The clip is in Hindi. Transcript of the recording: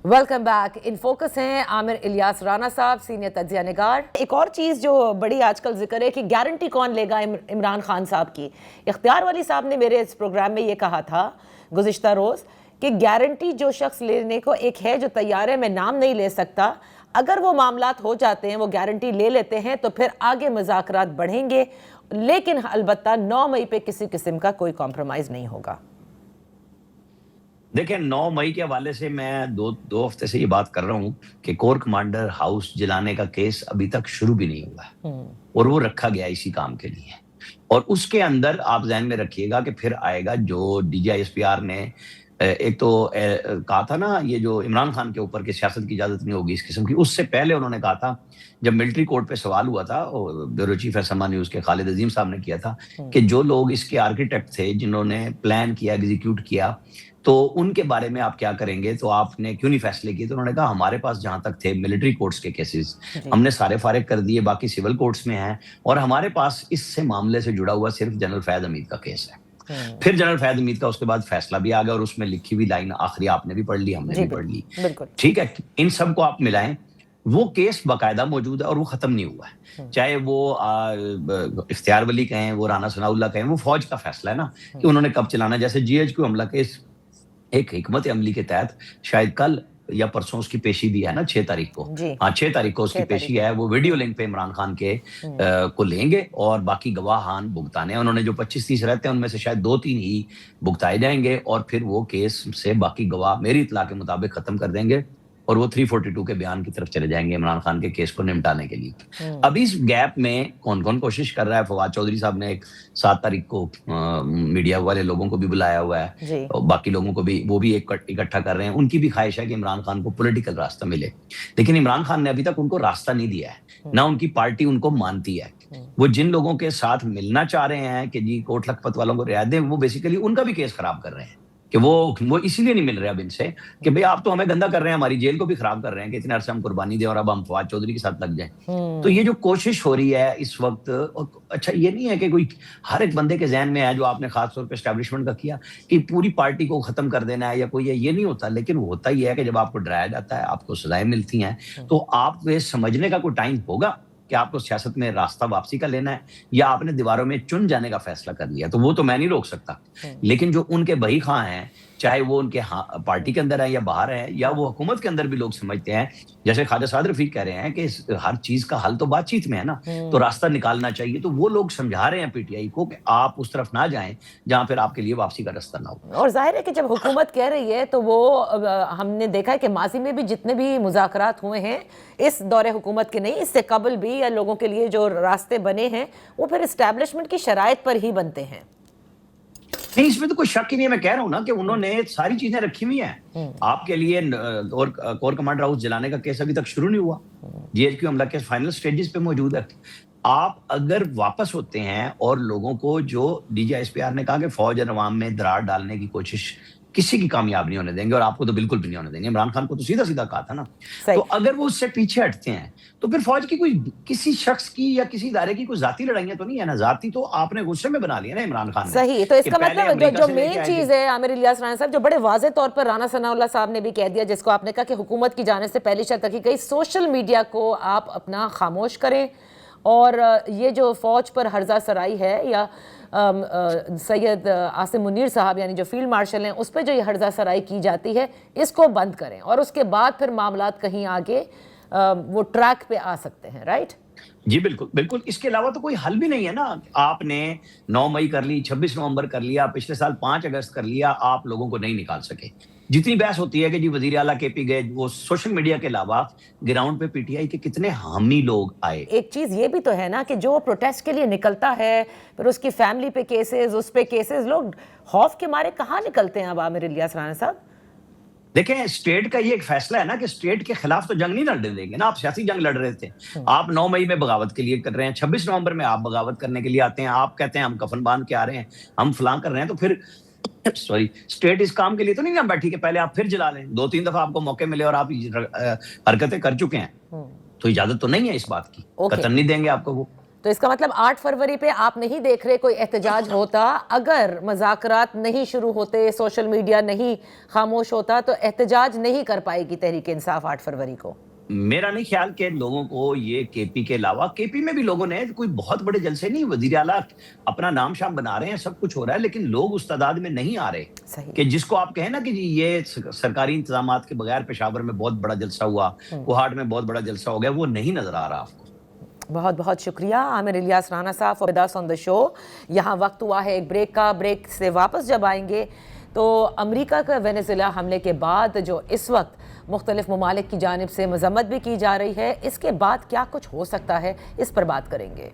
Welcome back. इन फोकस हैं आमिर इलियास राना साहब, सीनियर तज्जिया निगार। एक और चीज़ जो बड़ी आजकल जिक्र है कि गारंटी कौन लेगा इमरान खान साहब की। इख्तियार वाली साहब ने मेरे इस प्रोग्राम में ये कहा था गुज़िश्ता रोज़ कि गारंटी जो शख्स लेने को एक है जो तैयार है, मैं नाम नहीं ले सकता, अगर वो मामलात हो जाते हैं, वो गारंटी ले लेते हैं तो फिर आगे मुज़ाकरात बढ़ेंगे, लेकिन अलबत्ता 9 मई पे किसी किस्म का कोई कॉम्प्रोमाइज़ नहीं होगा। देखिए 9 मई के हवाले से मैं दो हफ्ते से ये बात कर रहा हूं कि कोर कमांडर हाउस जलाने का केस अभी तक शुरू भी नहीं हुआ और वो रखा गया इसी काम के लिए। और उसके अंदर आप ध्यान में रखिएगा कि फिर आएगा जो डीजीआईएसपीआर ने एक तो कहा था ना, ये जो इमरान खान के ऊपर की सियासत की इजाजत नहीं होगी इस किस्म की। उससे पहले उन्होंने कहा था, जब मिलिट्री कोर्ट पे सवाल हुआ था, ब्यूरो चीफ एसएमआ न्यूज के खालिद अजीम साहब ने किया था कि जो लोग इसके आर्किटेक्ट थे, जिन्होंने प्लान किया, एग्जीक्यूट किया, तो उनके बारे में आप क्या करेंगे, तो आपने क्यों नहीं फैसले किए? तो उन्होंने कहा हमारे पास जहां तक थे मिलिट्री कोर्ट्स के केसेस हमने सारे फारिग कर दिए, बाकी सिविल कोर्ट्स में हैं, और हमारे पास इससे मामले से जुड़ा हुआ सिर्फ जनरल फैज हमीद का केस है। फिर जनरल फैज हमीद का उसके बाद फैसला भी आ गया और उसमें लिखी हुई लाइन आखिरी आपने भी पढ़ ली, हमने भी पढ़ ली। ठीक है, इन सब को आप मिलाएं, वो केस बाकायदा मौजूद है और वो खत्म नहीं हुआ है। चाहे वो इख्तियार वली कहें, वो राना सनाउल्लाह कहें, वो फौज का फैसला है ना कि उन्होंने कब चलाना। जैसे जीएचक्यू हमला केस एक हिकमत अमली के तहत शायद कल या परसों उसकी पेशी भी है ना, 6 तारीख को। हाँ, 6 तारीख को उसकी पेशी है। वो वीडियो लिंक पे इमरान खान के को लेंगे और बाकी गवाहान भुगताने, उन्होंने जो 25-30 रहते हैं उनमें से शायद 2-3 ही भुगताए जाएंगे और फिर वो केस से बाकी गवाह मेरी इतला के मुताबिक खत्म कर देंगे और वो 342 के बयान की तरफ चले जाएंगे इमरान खान के केस को निपटाने के लिए। अभी इस गैप में कौन कौन कोशिश कर रहा है? फवाद चौधरी साहब ने एक 7 तारीख को मीडिया वाले लोगों को भी बुलाया हुआ है और बाकी लोगों को भी, वो भी इकट्ठा कर रहे हैं। उनकी भी ख्वाहिश है कि इमरान खान को पॉलिटिकल रास्ता मिले, लेकिन इमरान खान ने अभी तक उनको रास्ता नहीं दिया है, ना उनकी पार्टी उनको मानती है। वो जिन लोगों के साथ मिलना चाह रहे हैं कि जी कोट लखपत वालों को रियायत दें, वो बेसिकली उनका भी केस खराब कर रहे हैं कि वो इसीलिए नहीं मिल रहे अब इनसे कि भाई आप तो हमें गंदा कर रहे हैं, हमारी जेल को भी खराब कर रहे हैं कि इतने अरसे हम कुर्बानी दें और अब हम फवाद चौधरी के साथ लग जाएं। तो ये जो कोशिश हो रही है इस वक्त, अच्छा ये नहीं है कि कोई हर एक बंदे के जहन में है, जो आपने खासतौर पर एस्टैब्लिशमेंट का किया कि पूरी पार्टी को खत्म कर देना है या कोई ये नहीं होता। लेकिन होता ही है कि जब आपको डराया जाता है, आपको सजाएं मिलती हैं, तो आप ये समझने का कोई टाइम होगा कि आपको सियासत में रास्ता वापसी का लेना है या आपने दीवारों में चुन जाने का फैसला कर लिया। तो वो तो मैं नहीं रोक सकता, लेकिन जो उनके बही खां हैं, चाहे वो उनके पार्टी के अंदर है या बाहर है या वो हुकूमत के अंदर भी लोग समझते हैं, जैसे ख्वाजा साद रफीक कह रहे हैं कि हर चीज का हल तो बातचीत में है ना, तो रास्ता निकालना चाहिए। तो वो लोग समझा रहे हैं पीटीआई को कि आप उस तरफ ना जाएं जहां फिर आपके लिए वापसी का रास्ता ना हो। और जाहिर है कि जब हुकूमत कह रही है तो वो हमने देखा है कि माजी में भी जितने भी मुज़ाकरात हुए हैं इस दौरे हुकूमत के नहीं, इससे कबल भी, या लोगों के लिए जो रास्ते बने हैं वो फिर एस्टैब्लिशमेंट की शराइत पर ही बनते हैं। नहीं, इसमें तो कोई शक ही नहीं है। मैं कह रहा हूं ना कि उन्होंने सारी चीजें रखी हुई हैं आपके लिए। कोर कमांडर हाउस जलाने का केस अभी तक शुरू नहीं हुआ, जीएचक्यू हमला के फाइनल स्टेजेस पे मौजूद है। आप अगर वापस होते हैं और लोगों को, जो डीजीआईएसपीआर ने कहा कि फौज और अवाम में दरार डालने की कोशिश किसी की कामयाब नहीं होने देंगे और आपको तो बिल्कुल भी नहीं होने देंगे। इमरान खान को तो सीधा सीधा कहा था ना। तो अगर वो उससे पीछे हटते हैं तो फिर फौज की कोई किसी शख्स की या किसी इदारे की कोई जाती लड़ाइयां तो नहीं है ना। जाती तो आपने गुस्से में बना लिया ना इमरान खान ने। सही, तो इसका मतलब जो मेन चीज है आमिर इलियास राना साहब, जो बड़े वाज़े तौर पर राना सनाउल्लाह साहब ने भी कह दिया, जिसको आपने कहा कि हुकूमत की जाने से पहली शर्त रखी गई, सोशल मीडिया को आप अपना खामोश करें और ये जो फौज पर हर्जा सराई है या सैयद आसिम मुनीर साहब यानी जो फील्ड मार्शल हैं, उस पर जो ये हर्जा सराई की जाती है, इसको बंद करें और उसके बाद फिर मामलात कहीं आगे वो ट्रैक पे आ सकते हैं। राइट जी, बिल्कुल बिल्कुल। इसके अलावा तो कोई हल भी नहीं है ना। आपने 9 मई कर ली, 26 नवंबर कर लिया, पिछले साल 5 अगस्त कर लिया, आप लोगों को नहीं निकाल सके। जितनी बहस होती है कि जी वजीर आला केपी गए, वो सोशल मीडिया के अलावा ग्राउंड पे पीटीआई के कितने हामी लोग आए। एक चीज ये भी तो है ना कि जो प्रोटेस्ट के लिए निकलता है, फिर उसकी फैमिली पे केसेस, उस पे केसेस, लोग खौफ के मारे कहाँ निकलते हैं अब आमिर इलियास राना साहब? देखें, स्टेट का ये एक फैसला है ना कि स्टेट के खिलाफ तो जंग नहीं लड़ने देंगे ना। आप सियासी जंग लड़ रहे थे, आप 9 मई में बगावत के लिए कर रहे हैं, 26 नवंबर में आप बगावत करने के लिए आते हैं, आप कहते हैं हम कफन बांध के आ रहे हैं, हम फलां कर रहे हैं। तो फिर सॉरी, स्टेट इस काम के लिए तो नहीं ना बैठी कि पहले आप फिर जला लें। 2-3 दफा आपको मौके मिले और आप हरकतें कर चुके हैं, तो इजाजत तो नहीं है इस बात की, कतन नहीं देंगे आपको वो। तो इसका मतलब 8 फरवरी पे आप नहीं देख रहे कोई एहतजाज होता? अगर मज़ाकरात नहीं शुरू होते, सोशल मीडिया नहीं खामोश होता, तो एहतजाज नहीं कर पाएगी तहरीक इंसाफ 8 फरवरी को? मेरा नहीं ख्याल कि लोगों को ये केपी के अलावा, केपी में भी लोगों ने कोई बहुत बड़े जलसे नहीं, वजीर आला अपना नाम शाम बना रहे हैं, सब कुछ हो रहा है, लेकिन लोग उस तादाद में नहीं आ रहे सही। कि जिसको आप कहें ना कि जी ये सरकारी इंतजामात के बगैर पेशावर में बहुत बड़ा जलसा हुआ, कोहाट में बहुत बड़ा जलसा हो गया, वो नहीं नजर आ रहा आपको। बहुत बहुत शुक्रिया आमिर इलियास राना साहब for with us on the show. यहाँ वक्त हुआ है एक ब्रेक का। ब्रेक से वापस जब आएंगे तो अमेरिका का वेनेजुएला हमले के बाद जो इस वक्त मुख्तलिफ ममालिक की जानिब से मजम्मत भी की जा रही है, इसके बाद क्या कुछ हो सकता है, इस पर बात करेंगे।